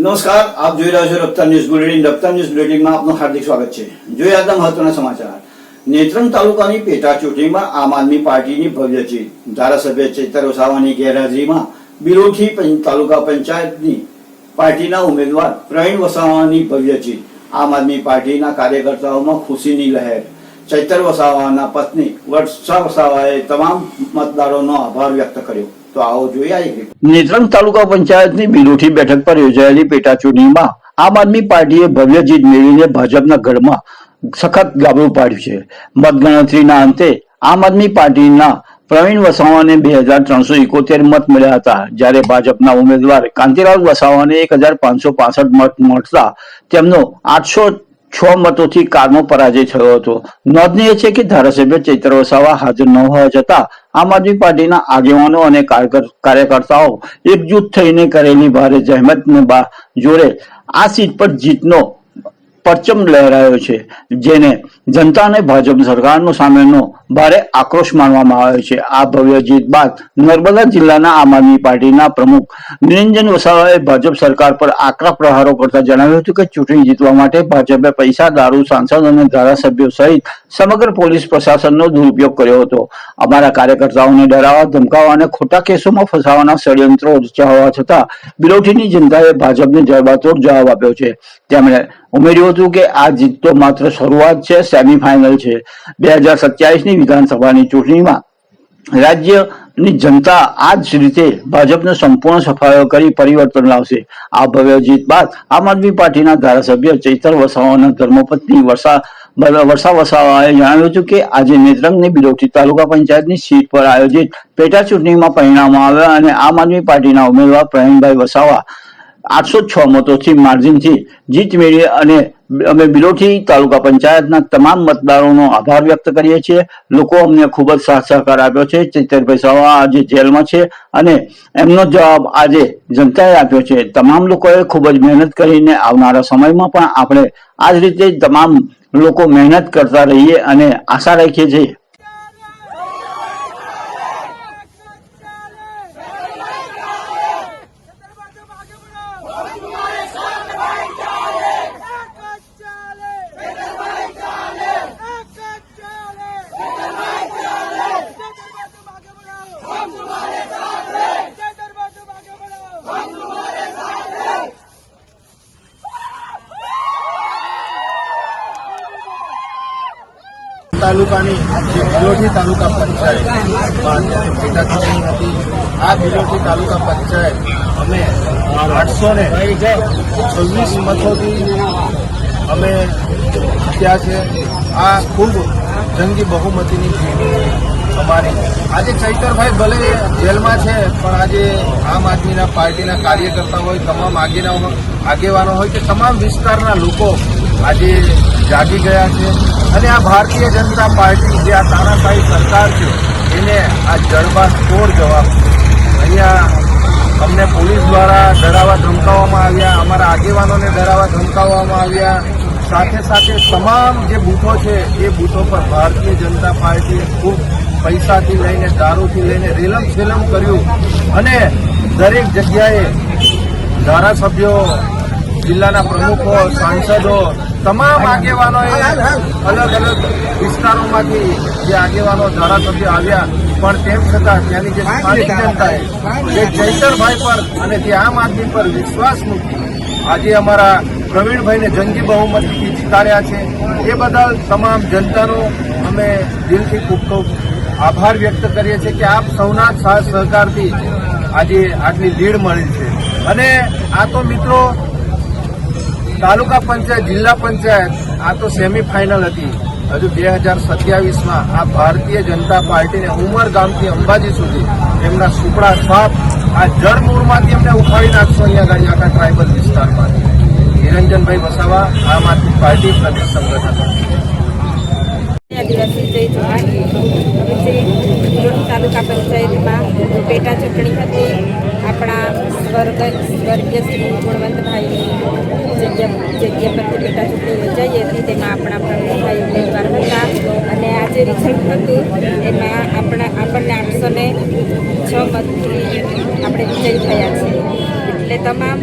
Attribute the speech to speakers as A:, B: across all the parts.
A: નમસ્કાર, આપ જોઈ રહ્યા છો રફતાર ન્યૂઝ બુલેટિન. રફતાર ન્યૂઝ બુલેટિનમાં આપનું હાર્દિક સ્વાગત છે. જોઈએ આજના મહત્વના સમાચાર. નેત્રંગ તાલુકાની પેટા ચૂંટણીમાં આમ આદમી પાર્ટીની ભવ્ય જીત. ધારાસભ્ય ચૈતર વસાવાની ગેરહાજરીમાં બિલોઠી તાલુકા પંચાયતની પાર્ટીના ઉમેદવાર પ્રવીણ વસાવાની ભવ્ય જીત. આમ આદમી પાર્ટીના કાર્યકર્તાઓમાં ખુશીની લહેર. ચૈતર વસાવાના પત્ની વર્ષા વસાવાએ તમામ મતદારોનો આભાર વ્યક્ત કર્યો. તો આવો જોઈએ. નેત્રંગ તાલુકા પંચાયતની બિલોઠી બેઠક પર યોજાયેલી પેટા ચૂંટણીમાં આમ આદમી પાર્ટીએ ભવ્ય જીત મેળવીને ભાજપના ગઢમાં સખત ગાબડું પાડ્યું છે. મતગણતરીના અંતે આમ આદમી પાર્ટીના પ્રવીણ વસાવાને 2371 મત મળ્યા હતા, જ્યારે ભાજપના ઉમેદવાર કાંતિલાલ વસાવાને 1565 મત મળતા તેમનો 806 મતોથી કારનો પરાજય થયો હતો. નોંધનીય છે કે ધારાસભ્ય ચૈતર વસાવા હાજર ન હોવા છતાં આમ આદમી પાર્ટીના આગેવાનો અને કાર્યકર્તાઓ એકજૂથ થઈને કરેલી ભારે જહેમતને જોડે આ સીટ પર જીતનો પરચમ લહેરાયો છે, જેને જનતા અને ભાજપ સરકારનો સામેનો ભારે આક્રોશ માનવામાં આવ્યો છે. આ ભવ્ય જીત બાદ નર્મદા જિલ્લાના આમ આદમી પાર્ટીના પ્રમુખ નિરંજન વસાવાએ ભાજપ સરકાર પર આકરા પ્રહારો કરતા જણાવ્યું હતું કે ચૂંટણી જીતવા માટે ભાજપે પૈસા, દારૂ, સાંસદ અને ધારાસભ્યો સહિત સમગ્ર પોલીસ પ્રશાસનનો દુરુપયોગ કર્યો હતો. અમારા કાર્યકર્તાઓને ડરાવવા, ધમકાવવા અને ખોટા કેસોમાં ફસાવાના ષડયંત્રો રચ્યા હોવા છતાં બિલોઠીની જનતાએ ભાજપને જડબાતોડ જવાબ આપ્યો છે. તેમણે ઉમેર્યું હતું કે આ જીત તો માત્ર શરૂઆત છે, સેમીફાઇનલ છે. 2027ની વિધાનસભાની ચૂંટણીમાં રાજ્યની જનતા આ જ રીતે ભાજપનો સંપૂર્ણ સફાયો કરી પરિવર્તન લાવશે. આ ભવ્ય જીત બાદ આમ આદમી પાર્ટીના ધારાસભ્ય ચૈતર વસાવાના ધર્મપત્ની વર્ષા વસાવાએ જણાવ્યું હતું કે આજે નેત્રંગની બિલોઠી તાલુકા પંચાયતની સીટ પર આયોજિત પેટા ચૂંટણીમાં પરિણામો આવ્યા અને આમ આદમી પાર્ટીના ઉમેદવાર પ્રવીણભાઈ વસાવા 806 મતોથી માર્જિનથી જીત મેળવી અને અમે બિલોઠી તાલુકા પંચાયતના તમામ મતદારોનો આભાર વ્યક્ત કરીએ છીએ. લોકો અમને ખૂબ જ સાથ સહકાર આપ્યો છે. ચૈતરભાઈ વસાવા આજે જેલમાં છે અને એમનો જવાબ આજે જનતાએ આપ્યો છે. તમામ લોકોએ ખૂબ જ મહેનત કરીને આવનારા સમયમાં પણ આપણે આ જ રીતે તમામ લોકો મહેનત કરતા રહીએ અને આશા રાખીએ છીએ.
B: તાલુકાની જે બિલોઠી તાલુકા પંચાયતમાં અત્યારે પેટા ચૂંટણી હતી. આ બિલોઠી તાલુકા પંચાયત અમે 826 મતોથી અમે જીત્યા છે. આ ખૂબ જંગી બહુમતીની જીત અમારી. આજે ચૈતરભાઈ ભલે જેલમાં છે, પણ આજે આમ આદમીના પાર્ટીના કાર્યકર્તા હોય, તમામ આગેવાનો હોય કે તમામ વિસ્તારના લોકો આજે જાગી ગયા છે અને આ ભારતીય જનતા પાર્ટી જે આ તાનાશાહી સરકાર છે એને આ જડબાતોડ જવાબ છે. અહીંયા અમને પોલીસ દ્વારા ડરાવવા ધમકાવવામાં આવ્યા, અમારા આગેવાનોને ડરાવવા ધમકાવવામાં આવ્યા. સાથે સાથે તમામ જે બૂથો છે એ બૂથો પર ભારતીય જનતા પાર્ટીએ ખૂબ પૈસાથી લઈને, દારૂથી લઈને રેલમ છેલમ કર્યું અને દરેક જગ્યાએ ધારાસભ્યો, જિલ્લાના પ્રમુખો, સાંસદો, તમામ આગેવાનોએ અલગ અલગ વિસ્તારોમાંથી જે આગેવાનો ધારાસભ્યો આવ્યા, પણ તેમ છતાં ત્યાંની જે સ્થાનિક જનતાએ જે ચૈતરભાઈ પર અને જે આમ આદમી પર વિશ્વાસ મૂકી આજે અમારા પ્રવીણભાઈને જંગી બહુમતીથી જીતાડ્યા છે. એ બદલ તમામ જનતાનો અમે દિલથી ખૂબ ખૂબ આભાર વ્યક્ત કરીએ છીએ કે આપ સૌના સાથ સહકારથી આજે આટલી લીડ મળી છે. અને આ તો મિત્રો તાલુકા પંચાયત, જિલ્લા પંચાયત આ તો સેમીફાઇનલ હતી. હજુ 2027માં આ ભારતીય જનતા પાર્ટીને ઉમરગામથી અંબાજી સુધી એમના સુપડા સાપ આ જળમૂળમાંથી એમને ઉખાડી નાખશો. અહીંયા આગળ આખા ટ્રાઇબલ વિસ્તારમાંથી. નિરંજનભાઈ વસાવા, આમ આદમી પાર્ટી પ્રદેશ સંગઠન.
C: આદિવાસી જય જવાન. બિલોઠી તાલુકા પંચાયતમાં પેટા ચૂંટણી હતી. આપણા સ્વર્ગીય શ્રી ગુણવંતભાઈની જગ્યા પરથી પેટા ચૂંટણી યોજાઈ હતી. તેમાં આપણા પ્રવીણભાઈ ઉમેદવાર હતા અને આજે રિઝલ્ટ હતું એમાં આપણને 806 મતથી આપણે વિજય થયા છીએ. એટલે તમામ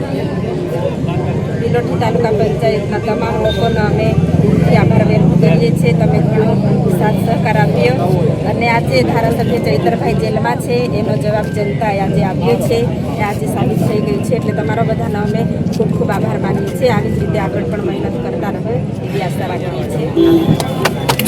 C: ત્રિલોટી તાલુકા પંચાયતના તમામ લોકોનો અમે દિલથી આભાર વ્યક્ત કરીએ છીએ. તમે ઘણો સાથ સહકાર આપ્યો અને આજે ધારાસભ્ય ચૈતરભાઈ જેલમાં છે એનો જવાબ જનતાએ આજે આપ્યો છે એ આજે સાબિત થઈ ગયું છે. એટલે તમારો બધાનો અમે ખૂબ ખૂબ આભાર માનીએ છીએ. આવી જ રીતે આગળ પણ મહેનત કરતા રહો એવી આશા રાખીએ છીએ.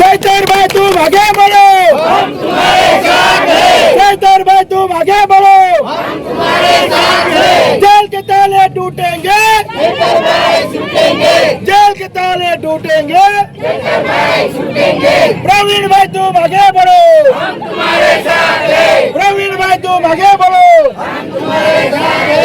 D: चैतरभाई तुम आगे बढ़ो, हम तुम्हारे साथ हैं। चैतरभाई तुम आगे बढ़ो, हम तुम्हारे साथ हैं। जेल के ताले टूटेंगे, चैतरभाई छूटेंगे। जेल के ताले टूटेंगे, चैतरभाई छूटेंगे। प्रवीण भाई तुम आगे बढ़ो, हम तुम्हारे साथ हैं। प्रवीण भाई तुम आगे बढ़ो, हम तुम्हारे साथ हैं।